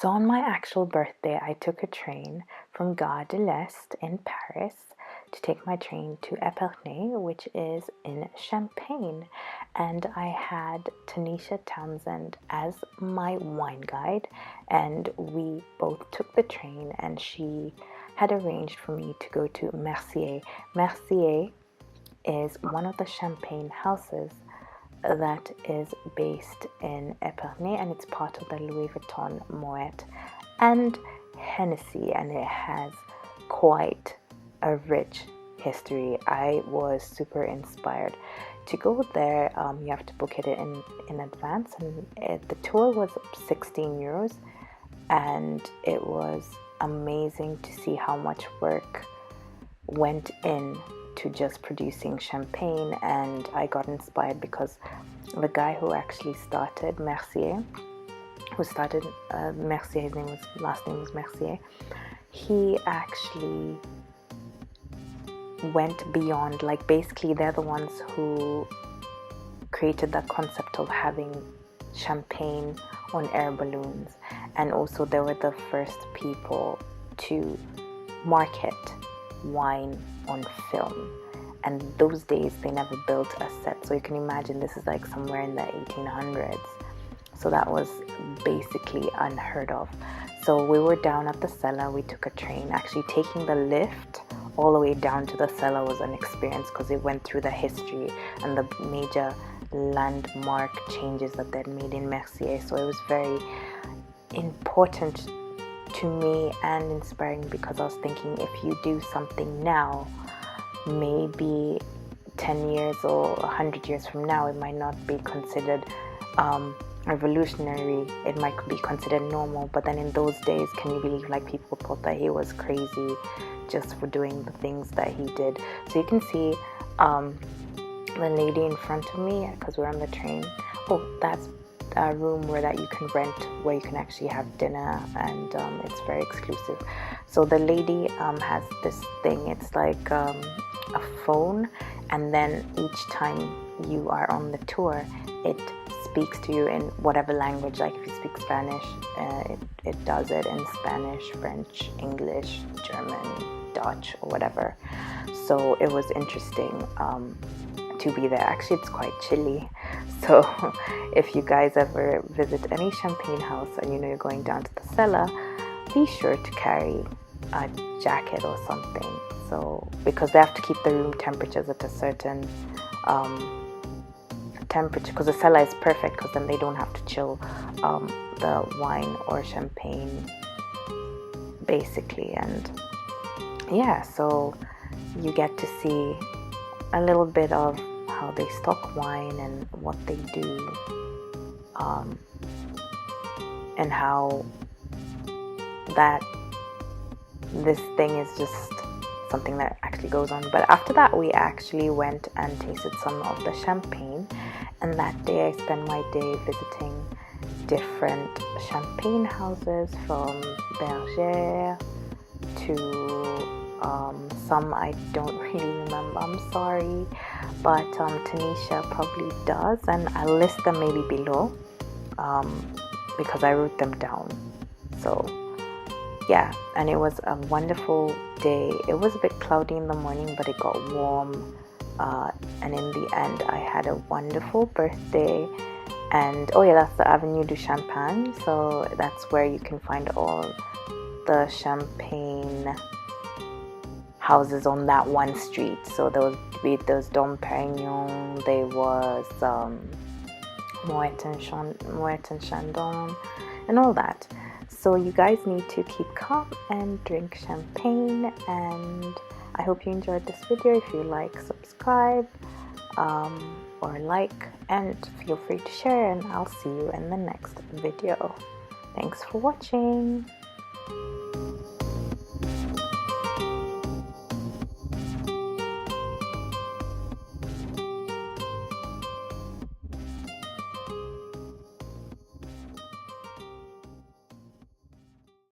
So on my actual birthday, I took a train from Gare de l'Est in Paris to take my train to Epernay, which is in Champagne. And I had Tanisha Townsend as my wine guide, and we both took the train, and she had arranged for me to go to Mercier. Mercier is one of the champagne houses that is based in Epernay, and it's part of the Louis Vuitton, Moet, and Hennessy, and it has quite a rich history. I was super inspired to go there. You have to book it in advance, and the tour was 16 euros, and it was amazing to see how much work went in to just producing champagne. And I got inspired because the guy who actually started Mercier, Mercier, his last name was Mercier, he actually went beyond, like basically they're the ones who created that concept of having champagne on air balloons, and also they were the first people to market wine on film. And those days they never built a set, so you can imagine this is like somewhere in the 1800s, so that was basically unheard of. So we were down at the cellar, we took a train. Actually taking the lift all the way down to the cellar was an experience because it went through the history and the major landmark changes that they'd made in Mercier. So it was very important to me and inspiring, because I was thinking, if you do something now, maybe 10 years or 100 years from now, it might not be considered revolutionary, it might be considered normal. But then in those days, can you believe, like, people thought that he was crazy just for doing the things that he did. So you can see the lady in front of me, because we're on the train. Oh, that's a room that you can rent, where you can actually have dinner, and it's very exclusive. So the lady has this thing, it's like a phone, and then each time you are on the tour, it speaks to you in whatever language. Like if you speak Spanish, it does it in Spanish, French, English, German, Dutch, or whatever. So it was interesting to be there. Actually, it's quite chilly, so if you guys ever visit any champagne house and you know you're going down to the cellar, be sure to carry a jacket or something, so because they have to keep the room temperatures at a certain temperature, because the cellar is perfect, because then they don't have to chill the wine or champagne basically. And yeah, so you get to see a little bit of how they stock wine and what they do, and how that this thing is just something that actually goes on. But after that, we actually went and tasted some of the champagne, and that day I spent my day visiting different champagne houses, from Bergér to some I don't really remember, I'm sorry, but Tanisha probably does, and I'll list them maybe below because I wrote them down. So yeah, and it was a wonderful day. It was a bit cloudy in the morning, but it got warm, and in the end I had a wonderful birthday. And oh yeah, that's the Avenue du Champagne, so that's where you can find all the champagne houses on that one street. So there was Dom Perignon, there was Moet and Chandon, and all that. So you guys need to keep calm and drink champagne. And I hope you enjoyed this video. If you like, subscribe or like, and feel free to share, and I'll see you in the next video. Thanks for watching.